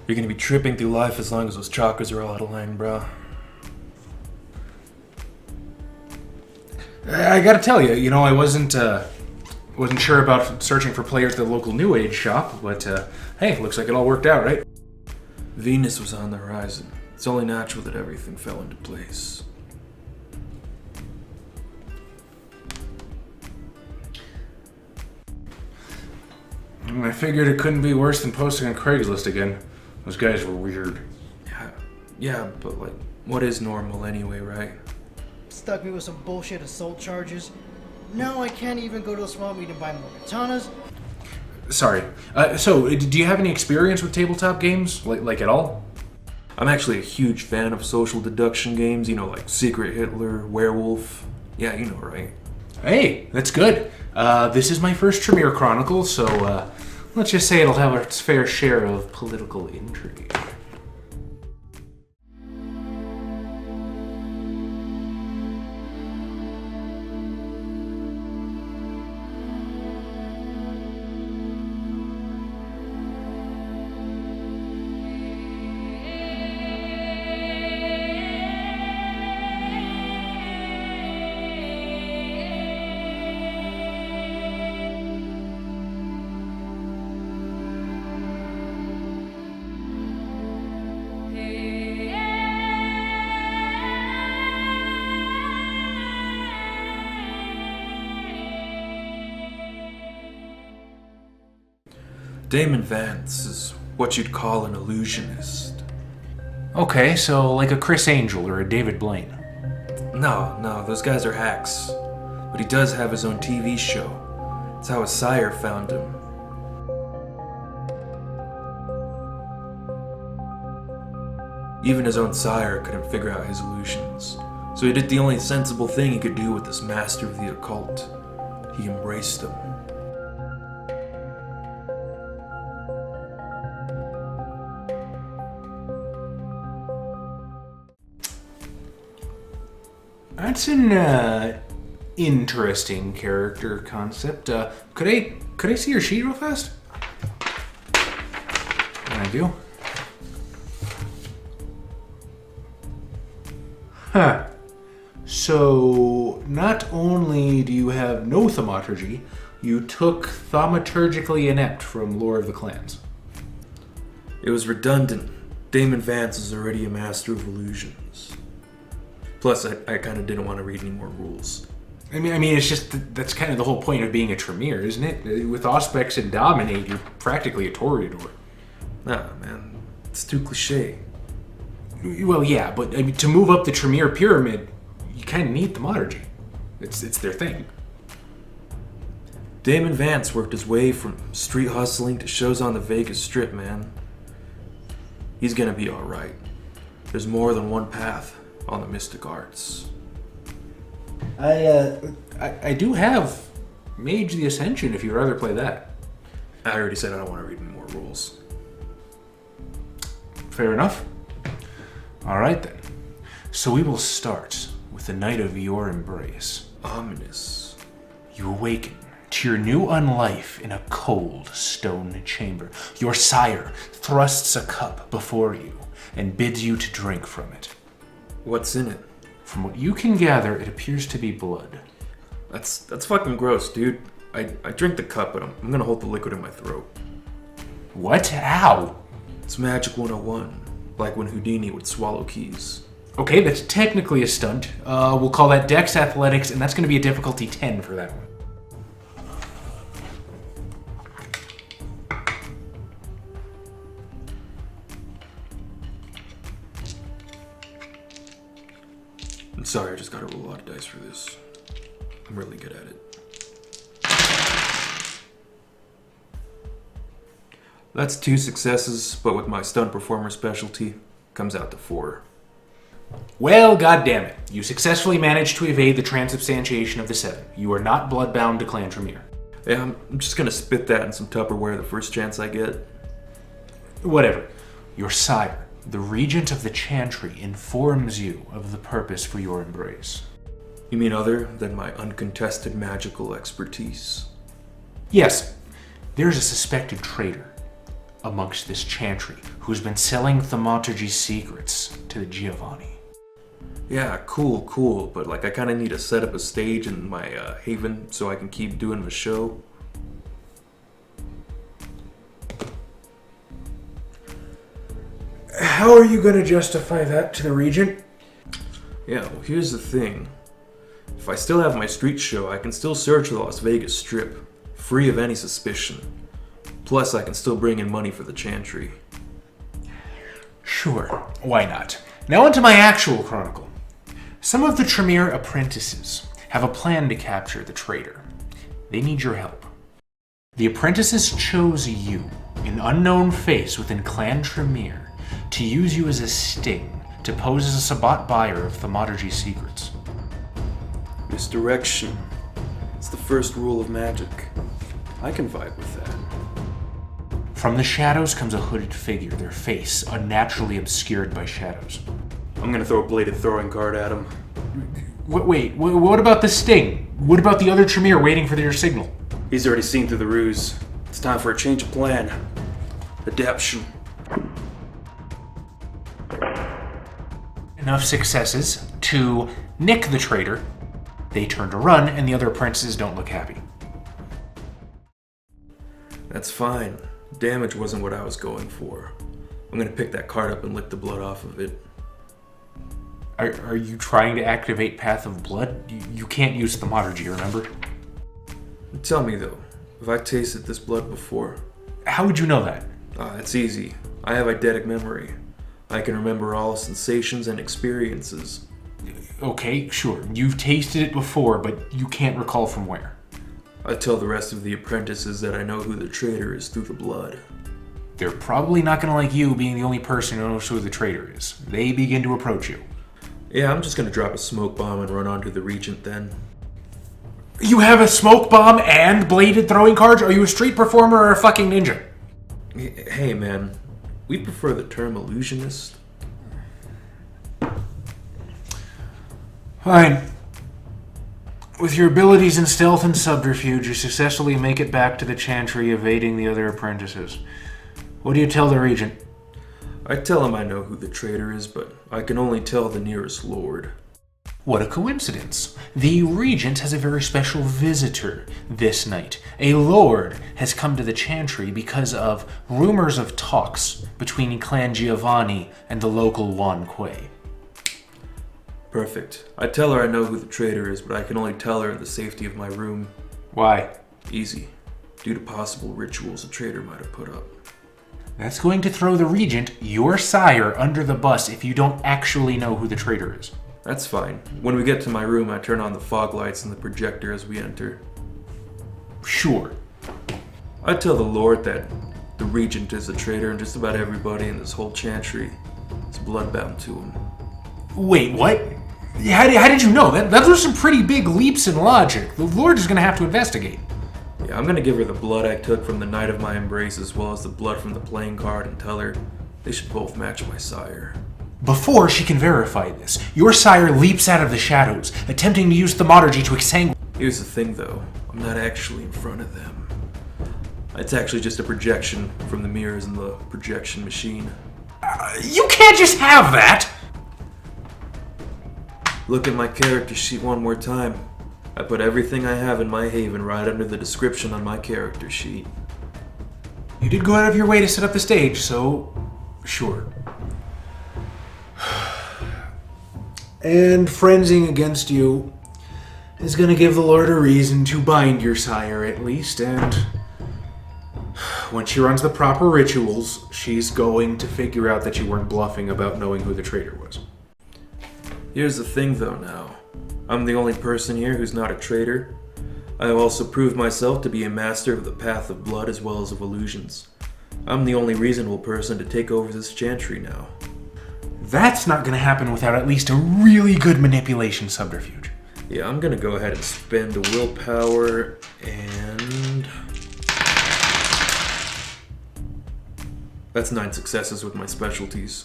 You're gonna be tripping through life as long as those chakras are all out of line, bro. I gotta tell you, I wasn't sure about searching for players at the local New Age shop, but hey, looks like it all worked out, right? Venus was on the horizon. It's only natural that everything fell into place. I figured it couldn't be worse than posting on Craigslist again. Those guys were weird. Yeah, but like, what is normal anyway, right? Stuck me with some bullshit assault charges. Now I can't even go to the swap meet and buy more katanas. Sorry. So, do you have any experience with tabletop games? Like at all? I'm actually a huge fan of social deduction games, like Secret Hitler, Werewolf. Yeah, you know, right? Hey, that's good. This is my first Tremere Chronicle, so let's just say it'll have its fair share of political intrigue. Damon Vance is what you'd call an illusionist. Okay, so like a Chris Angel or a David Blaine. No, those guys are hacks. But he does have his own TV show. It's how his sire found him. Even his own sire couldn't figure out his illusions. So he did the only sensible thing he could do with this master of the occult. He embraced him. That's an interesting character concept. Could I see your sheet real fast? I do. Huh. So, not only do you have no thaumaturgy, you took thaumaturgically inept from Lore of the Clans. It was redundant. Damon Vance is already a master of illusions. Plus, I kind of didn't want to read any more rules. I mean, it's just that's kind of the whole point of being a Tremere, isn't it? With Auspex and Dominate, you're practically a Toreador. Nah, man. It's too cliche. Well, yeah, but I mean, to move up the Tremere pyramid, you kind of need thaumaturgy. It's their thing. Damon Vance worked his way from street hustling to shows on the Vegas Strip, man. He's gonna be alright. There's more than one path on the mystic arts. I do have Mage the Ascension if you'd rather play that. I already said I don't want to read any more rules. Fair enough. Alright then. So we will start with the night of your embrace. Ominous. You awaken to your new unlife in a cold stone chamber. Your sire thrusts a cup before you and bids you to drink from it. What's in it? From what you can gather, it appears to be blood. That's fucking gross, dude. I drink the cup, but I'm gonna hold the liquid in my throat. What? How? It's Magic 101, like when Houdini would swallow keys. Okay, that's technically a stunt. We'll call that Dex Athletics, and that's going to be a difficulty 10 for that one. I'm sorry, I just gotta roll a lot of dice for this. I'm really good at it. That's 2 successes, but with my stunt performer specialty, comes out to 4. Well, goddammit. You successfully managed to evade the transubstantiation of the 7. You are not bloodbound to Clan Tremere. Yeah, I'm just gonna spit that in some Tupperware the first chance I get. Whatever. Your sire, the regent of the Chantry, informs you of the purpose for your embrace. You mean other than my uncontested magical expertise? Yes. There's a suspected traitor. amongst this chantry who's been selling thaumaturgy secrets to the Giovanni. Yeah, cool, but like I kind of need to set up a stage in my haven so I can keep doing my show. How are you going to justify that to the Regent? Yeah, well, here's the thing. If I still have my street show, I can still search the Las Vegas Strip, free of any suspicion. Plus, I can still bring in money for the chantry. Sure, why not? Now onto my actual chronicle. Some of the Tremere apprentices have a plan to capture the traitor. They need your help. The apprentices chose you, an unknown face within Clan Tremere, to use you as a sting to pose as a Sabbat buyer of thaumaturgy secrets. Misdirection. It's the first rule of magic. I can vibe with that. From the shadows comes a hooded figure, their face unnaturally obscured by shadows. I'm gonna throw a bladed throwing card at him. Wait, what about the sting? What about the other Tremere waiting for their signal? He's already seen through the ruse. It's time for a change of plan. Adaption. Enough successes to nick the traitor. They turn to run, and the other apprentices don't look happy. That's fine. Damage wasn't what I was going for. I'm gonna pick that card up and lick the blood off of it. Are you trying to activate Path of Blood? You can't use thaumaturgy, remember? Tell me though, have I tasted this blood before? How would you know that? It's easy. I have eidetic memory. I can remember all sensations and experiences. Okay, sure. You've tasted it before, but you can't recall from where. I tell the rest of the apprentices that I know who the traitor is through the blood. They're probably not going to like you being the only person who knows who the traitor is. They begin to approach you. Yeah, I'm just gonna drop a smoke bomb and run onto the Regent then. You have a smoke bomb and bladed throwing cards? Are you a street performer or a fucking ninja? Hey man, we prefer the term illusionist. Fine. With your abilities in stealth and subterfuge, you successfully make it back to the chantry, evading the other apprentices. What do you tell the Regent? I tell him I know who the traitor is, but I can only tell the nearest lord. What a coincidence. The Regent has a very special visitor this night. A lord has come to the chantry because of rumors of talks between Clan Giovanni and the local Wan Kuei. Perfect. I tell her I know who the traitor is, but I can only tell her in the safety of my room. Why? Easy. Due to possible rituals the traitor might have put up. That's going to throw the Regent, your sire, under the bus if you don't actually know who the traitor is. That's fine. When we get to my room, I turn on the fog lights and the projector as we enter. Sure. I tell the Lord that the Regent is a traitor and just about everybody in this whole chantry is bloodbound to him. Wait, what? How did you know? Those are some pretty big leaps in logic. The Lord is going to have to investigate. Yeah, I'm gonna give her the blood I took from the night of my embrace as well as the blood from the playing card and tell her they should both match my sire. Before she can verify this, your sire leaps out of the shadows, attempting to use thaumaturgy to exsanguinate. Here's the thing though, I'm not actually in front of them. It's actually just a projection from the mirrors in the projection machine. You can't just have that! Look at my character sheet one more time. I put everything I have in my haven right under the description on my character sheet. You did go out of your way to set up the stage, so sure. And frenzying against you is going to give the Lord a reason to bind your sire, at least, and when she runs the proper rituals, she's going to figure out that you weren't bluffing about knowing who the traitor was. Here's the thing though now. I'm the only person here who's not a traitor. I have also proved myself to be a master of the path of blood as well as of illusions. I'm the only reasonable person to take over this chantry now. That's not going to happen without at least a really good manipulation subterfuge. Yeah, I'm gonna go ahead and spend a willpower and... That's 9 successes with my specialties.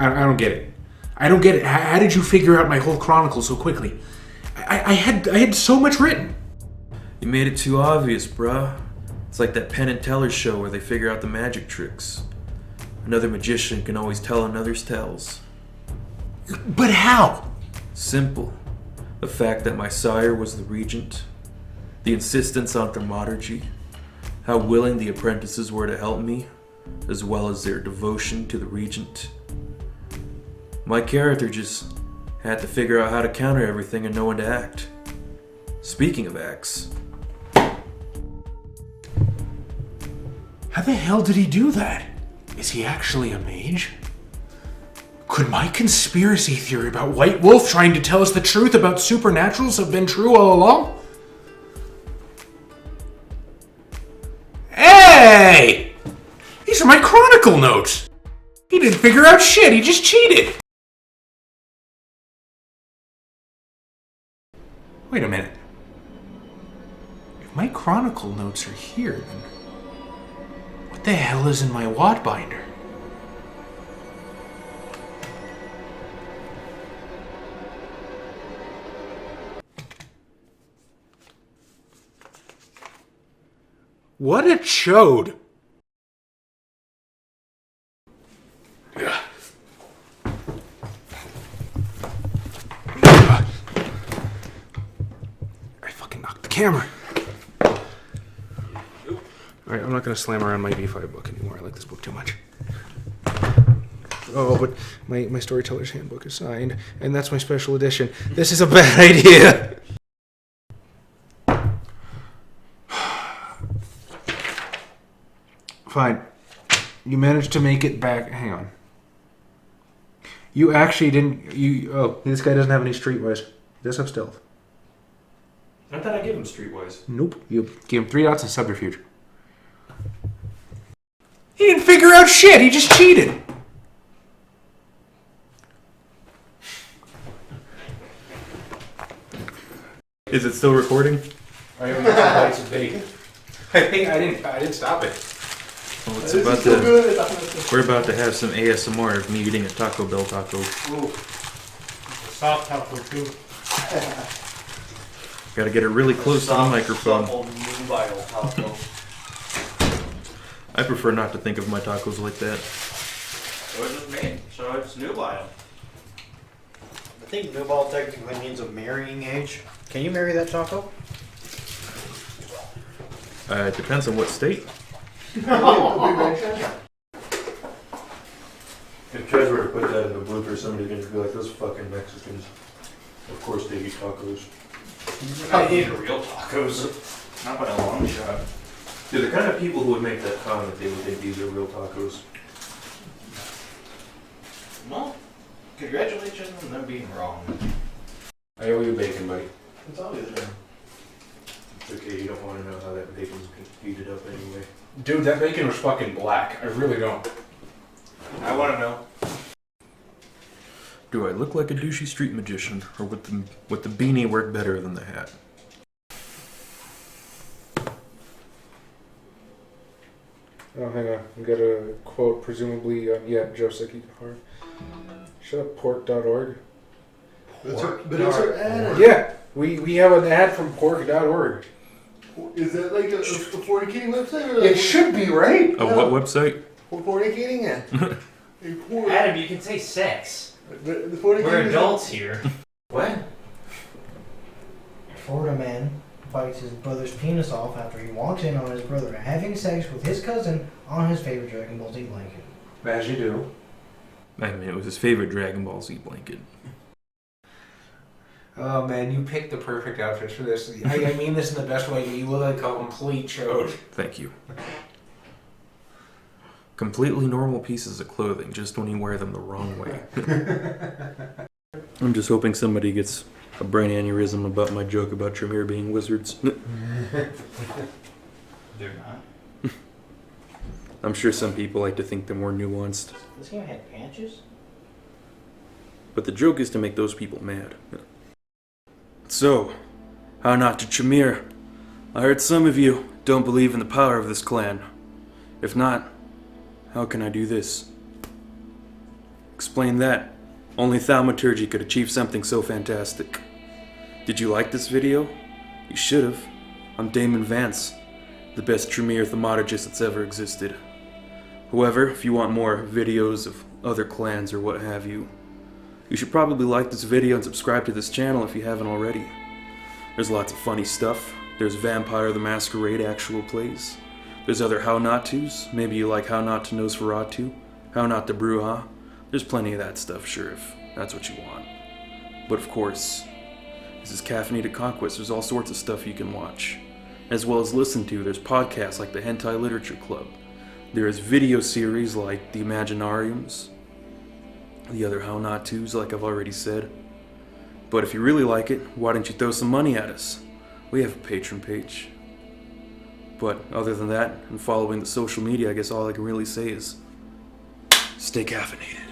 I don't get it. I don't get it. How did you figure out my whole chronicle so quickly? I had so much written. You made it too obvious, bruh. It's like that Penn and Teller show where they figure out the magic tricks. Another magician can always tell another's tells. But how? Simple. The fact that my sire was the regent, the insistence on thaumaturgy, how willing the apprentices were to help me, as well as their devotion to the regent. My character just had to figure out how to counter everything and know when to act. Speaking of acts. How the hell did he do that? Is he actually a mage? Could my conspiracy theory about White Wolf trying to tell us the truth about supernaturals have been true all along? Hey! These are my Chronicle notes! He didn't figure out shit, he just cheated! Wait a minute. If my Chronicle notes are here, then what the hell is in my wad binder? What a chode! I fucking knocked the camera. Alright, I'm not going to slam around my V5 book anymore. I like this book too much. Oh, but my Storyteller's Handbook is signed, and that's my special edition. This is a bad idea! Fine. You managed to make it back. Hang on. You actually didn't... Oh, this guy doesn't have any streetwise. He does have stealth. I thought I gave him streetwise. Nope. You gave him 3 dots and subterfuge. He didn't figure out shit. He just cheated. Is it still recording? I only got 2 bites of bacon. I think I didn't stop it. Well, it's about to. We're about to have some ASMR of me eating a Taco Bell taco. Ooh. Soft taco too. Got to get it really close to the microphone. Taco. I prefer not to think of my tacos like that. So it's just me. So it's nubile. I think nubile technically means a marrying age. Can you marry that taco? It depends on what state. If Trez were to put that in the blooper, somebody's going to be like, those fucking Mexicans. Of course they eat tacos. I eat real tacos. Not by a long shot. Dude, the kind of people who would make that comment, they would think these are real tacos. Well, congratulations on them being wrong. I owe you bacon, buddy. It's always there. It's okay, you don't want to know how that bacon's heated up anyway. Dude, that bacon was fucking black. I really don't. I want to know. Do I look like a douchey street magician, or would the beanie work better than the hat? Oh, hang on. We got a quote, presumably, Joe Sekikahara. Shut up, pork.org. But it's our ad. Yeah, we have an ad from pork.org. Is that like a fornicating website? Or like It should be, right? A what website? fornicating? Adam, you can say sex. The We're adults here. What? Florida man bites his brother's penis off after he walks in on his brother having sex with his cousin on his favorite Dragon Ball Z blanket. As you do. I mean, it was his favorite Dragon Ball Z blanket. Oh man, you picked the perfect outfit for this. I mean this in the best way, but you look like a complete chode. Thank you. Completely normal pieces of clothing, just when you wear them the wrong way. I'm just hoping somebody gets a brain aneurysm about my joke about Tremere being wizards. They're not. I'm sure some people like to think they're more nuanced, This game had patches? but the joke is to make those people mad. So, how not to Tremere? I heard some of you don't believe in the power of this clan. If not, how can I do this? Explain that. Only thaumaturgy could achieve something so fantastic. Did you like this video? You should have. I'm Damon Vance, the best Tremere thaumaturgist that's ever existed. However, if you want more videos of other clans or what have you, you should probably like this video and subscribe to this channel if you haven't already. There's lots of funny stuff. There's Vampire the Masquerade actual plays. There's other How Not To's. Maybe you like How Not to Nosferatu, How Not to Bruja. There's plenty of that stuff, sure, if that's what you want. But of course, this is Caffeinated Conquest. There's all sorts of stuff you can watch, as well as listen to. There's podcasts like the Hentai Literature Club. There's video series like The Imaginariums, the other How Not To's, like I've already said. But if you really like it, why don't you throw some money at us? We have a Patreon page. But other than that, and following the social media, I guess all I can really say is stay caffeinated.